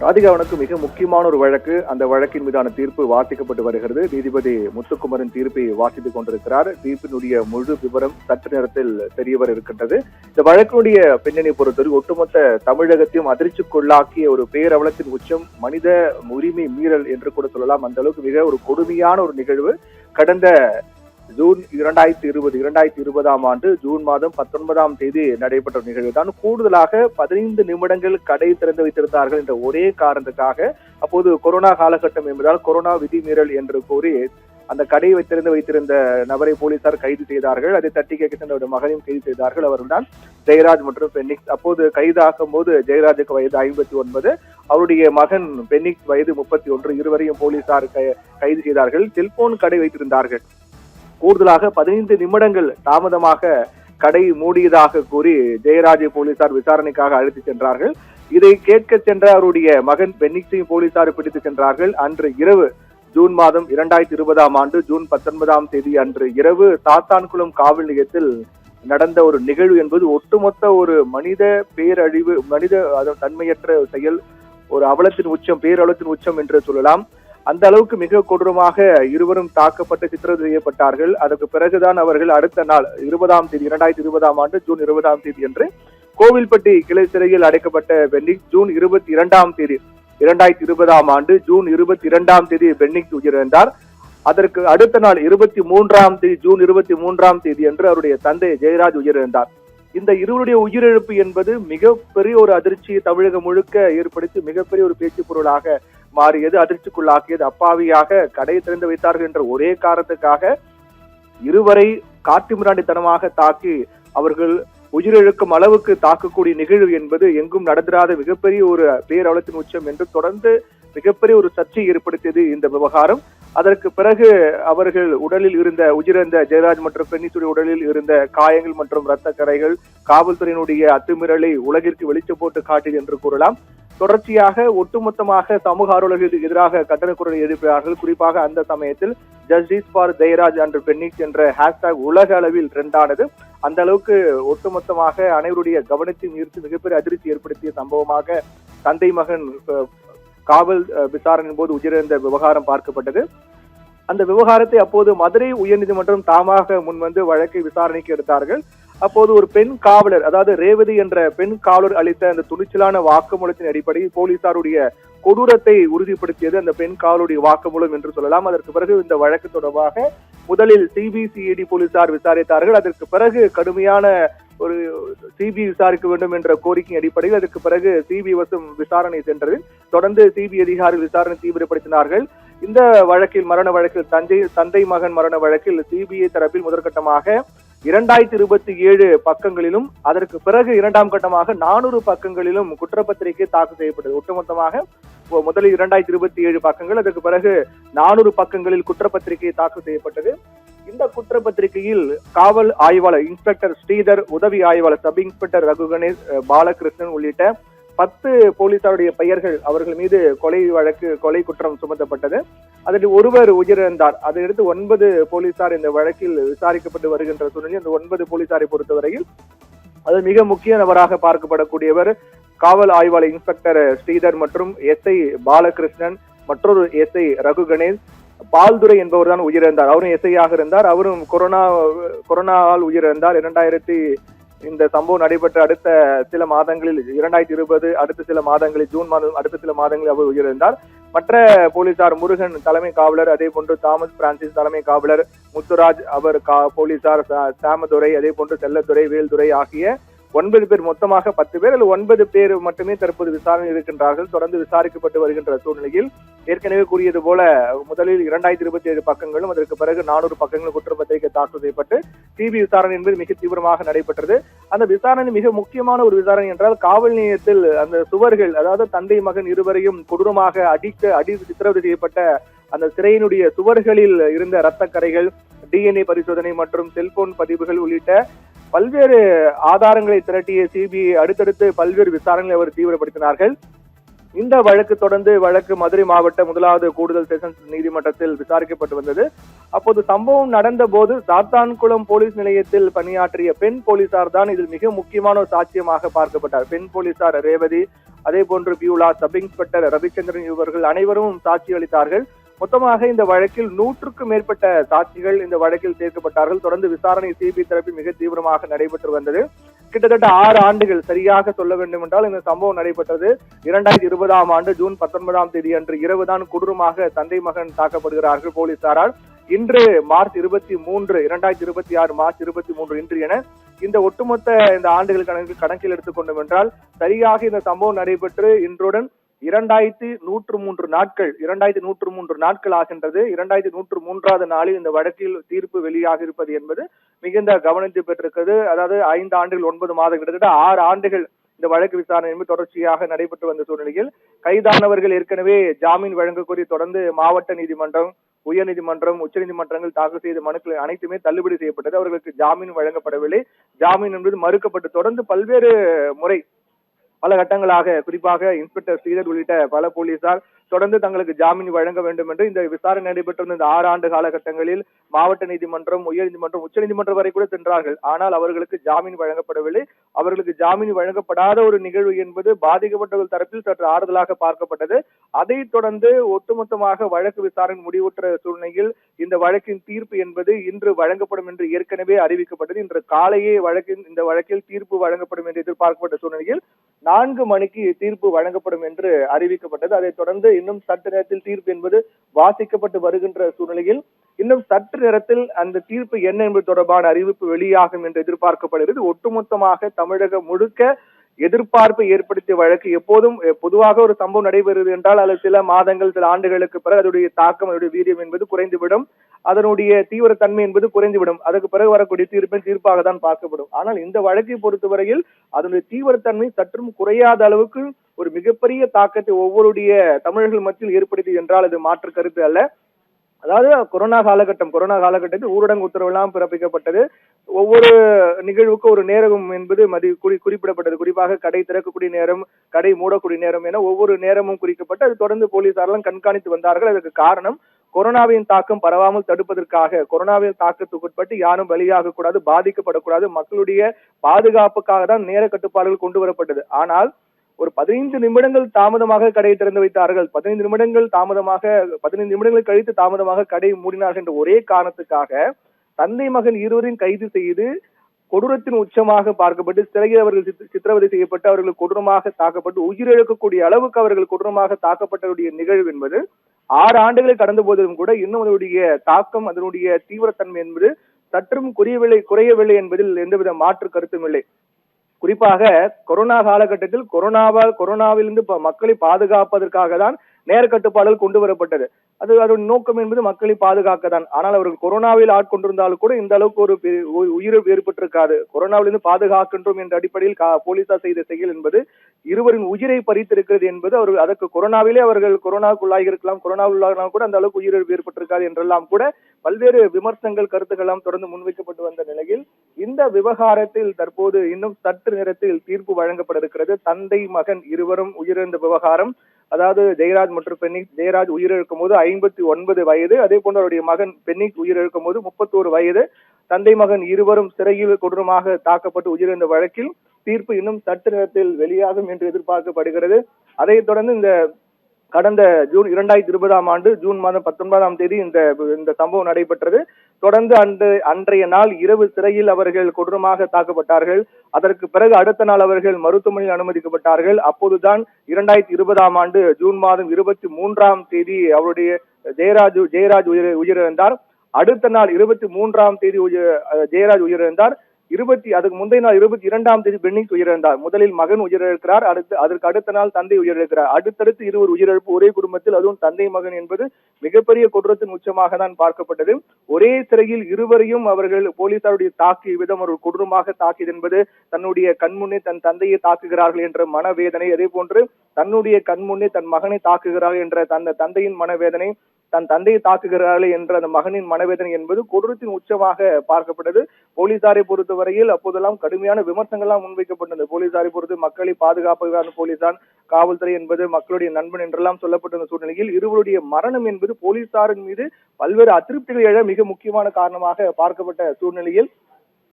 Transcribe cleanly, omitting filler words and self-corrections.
ராதிகாவனுக்கு மிக முக்கியமான ஒரு வழக்கு. அந்த வழக்கின் மீதான தீர்ப்பு வாசிக்கப்பட்டு வருகிறது. நீதிபதி முத்துக்குமரன் தீர்ப்பை வாசித்துக் கொண்டிருக்கிறார். தீர்ப்பினுடைய முழு விவரம் சற்று நேரத்தில் தெரியவர் இருக்கின்றது. இந்த வழக்கினுடைய பின்னணி பொறுத்தவரை ஒட்டுமொத்த தமிழகத்தையும் அதிர்ச்சிக்குள்ளாக்கிய ஒரு பேரவலத்தின் உச்சம், மனித உரிமை மீறல் என்று கூட சொல்லலாம். அந்த அளவுக்கு மிக ஒரு கொடுமையான ஒரு நிகழ்வு. கடந்த ஜூன் 2020ஆம் ஆண்டு ஜூன் மாதம் 19ஆம் தேதி நடைபெற்ற நிகழ்வு தான். கூடுதலாக 15 நிமிடங்கள் கடை திறந்து வைத்திருந்தார்கள் என்ற ஒரே காரணத்துக்காக, அப்போது கொரோனா காலகட்டம் என்பதால் கொரோனா விதிமீறல் என்று கூறி அந்த கடையை திறந்து வைத்திருந்த நபரை போலீசார் கைது செய்தார்கள். அதை தட்டி கேட்க சென்ற மகனையும் கைது செய்தார்கள். அவர்தான் ஜெயராஜ் மற்றும் பென்னிக்ஸ். அப்போது கைதாக்கும் போது ஜெயராஜுக்கு வயது 59, அவருடைய மகன் பென்னிக்ஸ் வயது 31. இருவரையும் போலீசார் கைது செய்தார்கள். செல்போன் கடை வைத்திருந்தார்கள். கூடுதலாக 15 நிமிடங்கள் தாமதமாக கடை மூடியதாக கூறி ஜெயராஜை போலீசார் விசாரணைக்காக அழைத்து சென்றார்கள். இதை கேட்க சென்ற அவருடைய மகன் பென்னிக்ஸையும் போலீசார் பிடித்து சென்றார்கள். அன்று இரவு ஜூன் மாதம் 2020ஆம் ஆண்டு ஜூன் 19ஆம் தேதி அன்று இரவு சாத்தான்குளம் காவல் நிலையத்தில் நடந்த ஒரு நிகழ்வு என்பது ஒட்டுமொத்த ஒரு மனித பேரழிவு, தன்மையற்ற செயல், ஒரு அவலத்தின் உச்சம், பேரவலத்தின் உச்சம் என்று சொல்லலாம். அந்த அளவுக்கு மிக கொடூரமாக இருவரும் தாக்கப்பட்டு சித்திரவதை செய்யப்பட்டார்கள். அதற்கு பிறகுதான் அவர்கள் அடுத்த நாள் 2020ஆம் ஆண்டு ஜூன் 20ஆம் தேதி என்று கோவில்பட்டி கிளை சிறையில் அடைக்கப்பட்ட பென்னிக்ஸ் ஜூன் 22ஆம் தேதி 2020ஆம் ஆண்டு ஜூன் 22ஆம் தேதி பென்னிக்ஸ் உயிரிழந்தார். அதற்கு அடுத்த நாள் 23ஆம் தேதி ஜூன் 23ஆம் தேதி என்று அவருடைய தந்தை ஜெயராஜ் உயிரிழந்தார். இந்த இருவருடைய உயிரிழப்பு என்பது மிகப்பெரிய ஒரு அதிர்ச்சியை தமிழகம் முழுக்க ஏற்படுத்தி மிகப்பெரிய ஒரு பேச்சு பொருளாக மாறியது, அதிர்ச்சிக்குள்ளாக்கியது. அப்பாவியாக கடையை திறந்து வைத்தார்கள் என்ற ஒரே காரணத்துக்காக இருவரை காட்டுமிராண்டித்தனமாக தாக்கி அவர்கள் உயிரிழக்கும் அளவுக்கு தாக்கக்கூடிய நிகழ்வு என்பது எங்கும் நடந்திராத மிகப்பெரிய ஒரு பேரவலத்தின் உச்சம் என்று தொடர்ந்து மிகப்பெரிய ஒரு சர்ச்சையை ஏற்படுத்தியது இந்த விவகாரம். அதற்கு பிறகு அவர்கள் உடலில் இருந்த உயிரிழந்த ஜெயராஜ் மற்றும் பென்னிக்ஸுடைய உடலில் இருந்த காயங்கள் மற்றும் இரத்த கரைகள் காவல்துறையினுடைய அத்துமீறலை உலகிற்கு வெளிச்சம் போட்டு காட்டியது என்று கூறலாம். தொடர்ச்சியாக ஒட்டுமொத்தமாக சமூக ஆர்வலர்களுக்கு எதிராக கண்டன குரலை எழுப்பினார்கள். குறிப்பாக அந்த சமயத்தில் justice for Jayaraj and Bennix என்ற ஹேஷ்டாக் உலக அளவில் ட்ரெண்டானது. அந்த அளவுக்கு ஒட்டுமொத்தமாக அனைவருடைய கவனத்தையும் ஈர்த்து மிகப்பெரிய அதிர்ச்சி ஏற்படுத்திய சம்பவமாக தந்தை மகன் காவல் விசாரணையின் போது உயிரிழந்த விவகாரம் பார்க்கப்பட்டது. அந்த விவகாரத்தை அப்போது மதுரை உயர்நீதிமன்றம் தாமாக முன்வந்து வழக்கை விசாரணைக்கு எடுத்தார்கள். அப்போது ஒரு பெண் காவலர், அதாவது ரேவதி என்ற பெண் காவலர் அளித்த அந்த துணிச்சலான வாக்குமூலத்தின் அடிப்படையில் போலீசாருடைய கொடூரத்தை உறுதிப்படுத்தியது அந்த பெண் காவலுடைய வாக்குமூலம் என்று சொல்லலாம். அதற்கு பிறகு இந்த வழக்கு தொடர்பாக முதலில் சிபிசிஐடி போலீசார் விசாரித்தார்கள். அதற்கு பிறகு கடுமையான ஒரு சிபிஐ விசாரிக்க வேண்டும் என்ற கோரிக்கை அடிப்படையில் அதற்கு பிறகு சிபிஐ வசம் விசாரணை சென்றது. தொடர்ந்து சிபிஐ அதிகாரிகள் விசாரணை தீவிரப்படுத்தினார்கள். இந்த வழக்கில், மரண வழக்கில், தந்தை மகன் மரண வழக்கில் சிபிஐ தரப்பில் முதற்கட்டமாக 2027 பக்கங்களிலும் அதற்கு பிறகு இரண்டாம் கட்டமாக 400 பக்கங்களிலும் குற்றப்பத்திரிகை தாக்கல் செய்யப்பட்டது. ஒட்டுமொத்தமாக முதலில் 2027 பக்கங்கள், அதற்கு பிறகு 400 பக்கங்களில் குற்றப்பத்திரிகை தாக்கல் செய்யப்பட்டது. இந்த குற்றப்பத்திரிகையில் காவல் ஆய்வாளர் இன்ஸ்பெக்டர் ஸ்ரீதர், உதவி ஆய்வாளர் சப் இன்ஸ்பெக்டர் ரகு கணேஷ், பாலகிருஷ்ணன் உள்ளிட்ட 10 போலீசாருடைய பெயர்கள், அவர்கள் மீது கொலை குற்றம் சுமத்தப்பட்டது. அதில் ஒருவர் உயிரிழந்தார். அதையடுத்து 9 போலீசார் இந்த வழக்கில் விசாரிக்கப்பட்டு வருகின்ற சூழ்நிலை. அந்த 9 போலீசாரை பொறுத்தவரையில் அது மிக முக்கிய நபராக பார்க்கப்படக்கூடியவர் காவல் ஆய்வாளர் இன்ஸ்பெக்டர் ஸ்ரீதர் மற்றும் எஸ்ஐ பாலகிருஷ்ணன், மற்றொரு எஸ்ஐ ரகு கணேஷ், பால்துரை என்பவர் தான் உயிரிழந்தார். அவரும் எஸ்ஐயாக இருந்தார். அவரும் கொரோனாவால் உயிரிழந்தார். இந்த சம்பவம் நடைபெற்ற அடுத்த சில மாதங்களில் 2020 அடுத்த சில மாதங்களில் ஜூன் மாதம் அடுத்த சில மாதங்களில் அவர் உயிரிழந்தார். மற்ற போலீசார் முருகன் தலைமை காவலர், அதே போன்று தாமஸ் பிரான்சிஸ் தலைமை காவலர், முத்துராஜ் அவர் போலீசார், சாமதுரை, அதே போன்று செல்லத்துறை, வேல்துறை ஆகிய 9 பேர், மொத்தமாக 10 பேர். அதில் 9 பேர் மட்டுமே தற்போது விசாரணை இருக்கின்றார்கள். தொடர்ந்து விசாரிக்கப்பட்டு வருகின்ற சூழ்நிலையில் ஏற்கனவே கூறியது போல முதலில் 2027 பக்கங்களும் அதற்கு பிறகு 400 பக்கங்களும் குற்றப்பத்திரிகை தாக்கல் செய்யப்பட்டு சிபிஐ விசாரணை என்பது மிக தீவிரமாக நடைபெற்றது. அந்த விசாரணை மிக முக்கியமான ஒரு விசாரணை என்றால், காவல் நிலையத்தில் அந்த சுவர்கள், அதாவது தந்தை மகன் இருவரையும் கொடூரமாக அடி சித்திரவதை செய்யப்பட்ட அந்த சிறையினுடைய சுவர்களில் இருந்த இரத்த கரைகள், டிஎன்ஏ பரிசோதனை மற்றும் செல்போன் பதிவுகள் உள்ளிட்ட பல்வேறு ஆதாரங்களை திரட்டிய சிபிஐ அடுத்தடுத்து பல்வேறு விசாரணைகளை அவர் தீவிரப்படுத்தினார்கள். இந்த வழக்கு தொடர்ந்து மதுரை மாவட்ட முதலாவது கூடுதல் செஷன்ஸ் நீதிமன்றத்தில் விசாரிக்கப்பட்டு வந்தது. அப்போது சம்பவம் நடந்த போது சாத்தான்குளம் போலீஸ் நிலையத்தில் பணியாற்றிய பெண் போலீசார் தான் இதில் மிக முக்கியமான ஒரு சாட்சியமாக பார்க்கப்பட்டார். பெண் போலீசார் ரேவதி, அதே போன்று பியூலா, சப் இன்ஸ்பெக்டர் ரவிச்சந்திரன் இவர்கள் அனைவரும் சாட்சி அளித்தார்கள். மொத்தமாக இந்த வழக்கில் 100க்கும் மேற்பட்ட சாட்சிகள் இந்த வழக்கில் சேர்க்கப்பட்டார்கள். தொடர்ந்து விசாரணை சிபிஐ தரப்பில் மிக தீவிரமாக நடைபெற்று வந்தது. கிட்டத்தட்ட 6 ஆண்டுகள், சரியாக சொல்ல வேண்டும் என்றால் இந்த சம்பவம் நடைபெற்றது 2020ஆம் ஆண்டு ஜூன் 19ஆம் தேதி அன்று இரவுதான் கொடூரமாக தந்தை மகன் தாக்கப்படுகிறார்கள் போலீசாரால். இன்று மார்ச் 23, 2026 மார்ச் 23 இன்று என இந்த ஒட்டுமொத்த இந்த ஆண்டுகள் கணக்கில் எடுத்துக்கொண்டோம் என்றால் சரியாக இந்த சம்பவம் நடைபெற்று இன்றுடன் 2103 நாட்கள் ஆகின்றது. 2103வது நாளில் இந்த வழக்கில் தீர்ப்பு வெளியாக இருப்பது என்பது மிகுந்த கவனத்தை பெற்றிருக்கிறது. அதாவது 5 ஆண்டுகள் 9 மாதங்கள், கிட்டத்தட்ட 6 ஆண்டுகள் இந்த வழக்கு விசாரணை என்பது தொடர்ச்சியாக நடைபெற்று வந்த சூழ்நிலையில் கைதானவர்கள் ஏற்கனவே ஜாமீன் வழங்க கோரி தொடர்ந்து மாவட்ட நீதிமன்றம், உயர்நீதிமன்றம், உச்சநீதிமன்றங்கள் தாக்கல் செய்த மனுக்கள் அனைத்துமே தள்ளுபடி செய்யப்பட்டது. அவர்களுக்கு ஜாமீன் வழங்கப்படவில்லை. ஜாமீன் என்பது மறுக்கப்பட்டு தொடர்ந்து பல்வேறு முறை பல கட்டங்களாக, குறிப்பாக இன்ஸ்பெக்டர் ஸ்ரீதர் உள்ளிட்ட பல போலீசார் தொடர்ந்து தங்களுக்கு ஜாமீன் வழங்க வேண்டும் என்று இந்த விசாரணை நடைபெற்ற இந்த 6 ஆண்டு காலகட்டங்களில் மாவட்ட நீதிமன்றம், உயர்நீதிமன்றம், உச்சநீதிமன்றம் வரை கூட சென்றார்கள். ஆனால் அவர்களுக்கு ஜாமீன் வழங்கப்படவில்லை. அவர்களுக்கு ஜாமீன் வழங்கப்படாத ஒரு நிகழ்வு என்பது பாதிக்கப்பட்டவர்கள் தரப்பில் சற்று ஆறுதலாக பார்க்கப்பட்டது. அதைத் தொடர்ந்து ஒட்டுமொத்தமாக வழக்கு விசாரணை முடிவுற்ற சூழ்நிலையில் இந்த வழக்கின் தீர்ப்பு என்பது இன்று வழங்கப்படும் என்று ஏற்கனவே அறிவிக்கப்பட்டது. இன்று காலையே இந்த வழக்கில் தீர்ப்பு வழங்கப்படும் என்று எதிர்பார்க்கப்பட்ட சூழ்நிலையில் 4 மணிக்கு தீர்ப்பு வழங்கப்படும் என்று அறிவிக்கப்பட்டது. அதைத் தொடர்ந்து இன்னும் சற்று நேரத்தில் தீர்ப்பு என்பது வாசிக்கப்பட்டு வருகின்ற சூழ்நிலையில் இன்னும் சற்று நேரத்தில் அந்த தீர்ப்பு என்ன என்பது தொடர்பான அறிவிப்பு வெளியாகும் என்று எதிர்பார்க்கப்படுகிறது. ஒட்டுமொத்தமாக தமிழகம் முழுக்க எதிர்பார்ப்பை ஏற்படுத்திய வழக்கு. எப்போதும் பொதுவாக ஒரு சம்பவம் நடைபெறுகிறது என்றால் அது சில மாதங்கள், சில ஆண்டுகளுக்கு பிறகு அதனுடைய தாக்கம், அதனுடைய வீரியம் என்பது குறைந்துவிடும், அதனுடைய தீவிரத்தன்மை என்பது குறைந்துவிடும். அதுக்கு பிறகு வரக்கூடிய தீர்ப்பாக தான் பார்க்கப்படும். ஆனால் இந்த வழக்கை பொறுத்தவரையில் அதனுடைய தீவிரத்தன்மை சற்றும் குறையாத அளவுக்கு ஒரு மிகப்பெரிய தாக்கத்தை ஒவ்வொருடைய தமிழர்கள் மத்தியில் ஏற்படுத்தி என்றால் அது மாற்று கருத்து அல்ல. அதாவது கொரோனா காலகட்டத்தில் ஊரடங்கு உத்தரவு எல்லாம் பிறப்பிக்கப்பட்டது. ஒவ்வொரு நிகழ்வுக்கும் ஒரு நேரம் என்பது குறிப்பிடப்பட்டது. குறிப்பாக கடை திறக்கக்கூடிய நேரம், கடை மூடக்கூடிய நேரம் என ஒவ்வொரு நேரமும் குறிக்கப்பட்டு அது தொடர்ந்து போலீசாரெல்லாம் கண்காணித்து வந்தார்கள். அதற்கு காரணம் கொரோனாவின் தாக்கம் பரவாமல் தடுப்பதற்காக, கொரோனாவின் தாக்கத்துக்குட்பட்டு யாரும் பலியாக கூடாது, பாதிக்கப்படக்கூடாது, மக்களுடைய பாதுகாப்புக்காக தான் நேர கட்டுப்பாடுகள் கொண்டு வரப்பட்டது. ஆனால் ஒரு 15 நிமிடங்கள் தாமதமாக கடையை திறந்து வைத்தார்கள். 15 நிமிடங்கள் கழித்து தாமதமாக கடை மூடினார்கள் என்ற ஒரே காரணத்துக்காக தந்தை மகன் இருவரையும் கைது செய்து கொடூரத்தின் உச்சமாக பார்க்கப்பட்டு சிறையில் அவர்கள் சித்திரவதை செய்யப்பட்டு அவர்கள் கொடூரமாக தாக்கப்பட்டு உயிரிழக்கக்கூடிய அளவுக்கு அவர்கள் கொடூரமாக தாக்கப்பட்டவருடைய நிகழ்வு என்பது 6 ஆண்டுகளை கடந்த போதிலும் கூட இன்னும் அதனுடைய தாக்கம், அதனுடைய தீவிரத்தன்மை என்பது சற்றும் குறையவில்லை என்பதில் எந்தவித மாற்று கருத்தும் இல்லை. குறிப்பாக கொரோனா காலகட்டத்தில் கொரோனாவிலிருந்து மக்களை பாதுகாப்பதற்காக தான் நேர கட்டுப்பாடுகள் கொண்டு வரப்பட்டது. அதோட நோக்கம் என்பது மக்களை பாதுகாக்க தான். ஆனால் அவர்கள் கொரோனாவில் ஆட்கொண்டிருந்தாலும் கூட இந்த அளவுக்கு ஒரு உயிரிழப்பு ஏற்பட்டிருக்காது. கொரோனாவிலிருந்து பாதுகாக்கின்றோம் என்ற அடிப்படையில் போலீசார் செய்த செயல் என்பது இருவரின் உயிரை பறித்திருக்கிறது என்பது அவர்கள் அதற்கு கொரோனாவிலே அவர்கள் கொரோனாவுக்குள்ளாகி இருக்கலாம், கொரோனாவுள்ளாக கூட அந்த அளவுக்கு உயிரிழப்பு ஏற்பட்டிருக்காது என்றெல்லாம் கூட பல்வேறு விமர்சனங்கள், கருத்துக்கள் எல்லாம் தொடர்ந்து முன்வைக்கப்பட்டு வந்த நிலையில் இந்த விவகாரத்தில் தற்போது இன்னும் சற்று நேரத்தில் தீர்ப்பு வழங்கப்பட இருக்கிறது. தந்தை மகன் இருவரும் உயிரிழந்த விவகாரம், அதாவது ஜெயராஜ் மற்றும் பென்னிக். ஜெயராஜ் உயிரிழக்கும் போது 59 வயது, அதே போன்று அவருடைய மகன் பென்னிக் உயிரிழக்கும் போது 31 வயது. தந்தை மகன் இருவரும் சிறையில் கொடூரமாக தாக்கப்பட்டு உயிரிழந்த வழக்கில் தீர்ப்பு இன்னும் சற்று நேரத்தில் வெளியாகும் என்று எதிர்பார்க்கப்படுகிறது. அதைத் தொடர்ந்து இந்த கடந்த ஜூன் 2020ஆம் ஆண்டு ஜூன் மாதம் 19ஆம் தேதி இந்த சம்பவம் நடைபெற்றது. தொடர்ந்து அன்றைய நாள் இரவு சிறையில் அவர்கள் கொடூரமாக தாக்கப்பட்டார்கள். அதற்கு பிறகு அடுத்த நாள் அவர்கள் மருத்துவமனையில் அனுமதிக்கப்பட்டார்கள். அப்போதுதான் 2020ஆம் ஆண்டு ஜூன் மாதம் 23ஆம் தேதி அவருடைய ஜெயராஜ் உயிரிழந்தார். அடுத்த நாள் 23ஆம் தேதி ஜெயராஜ் உயிரிழந்தார். அதுக்கு முந்தைய நாள் 22ஆம் தேதி பென்னிக் உயிரிழந்தார். முதலில் மகன் உயிரிழக்கிறார், அதற்கு அடுத்த நாள் தந்தை உயிரிழக்கிறார். அடுத்தடுத்து இருவர் உயிரிழப்பு ஒரே குடும்பத்தில், அதுவும் தந்தை மகன் என்பது மிகப்பெரிய கொடூரத்தின் உச்சமாக தான் பார்க்கப்பட்டது. ஒரே சிறையில் இருவரையும் அவர்கள் போலீசாருடைய தாக்கிய விதம், ஒரு கொடூரமாக தாக்கியது என்பது தன்னுடைய கண்முன்னே தன் தந்தையை தாக்குகிறார்கள் என்ற மனவேதனை, அதே போன்று தன்னுடைய கண்முன்னே தன் மகனை தாக்குகிறார்கள் என்ற தந்தையின் மனவேதனை, தன் தந்தையை தாக்குகிறார்கள் என்ற அந்த மகனின் மனவேதனை என்பது கொடூரத்தின் உச்சமாக பார்க்கப்பட்டது. போலீசாரை பொறுத்த வரையில் அப்போதெல்லாம் கடுமையான விமர்சனங்கள்லாம் முன்வைக்கப்பட்டது. போலீசாரை பொறுத்து மக்களை பாதுகாப்பான போலீஸ் தான், காவல்துறை என்பது மக்களுடைய நண்பன் என்றெல்லாம் சொல்லப்பட்ட சூழ்நிலையில் இருவருடைய மரணம் என்பது போலீசாரின் மீது பல்வேறு அதிருப்திகள் எழ மிக முக்கியமான காரணமாக பார்க்கப்பட்ட சூழ்நிலையில்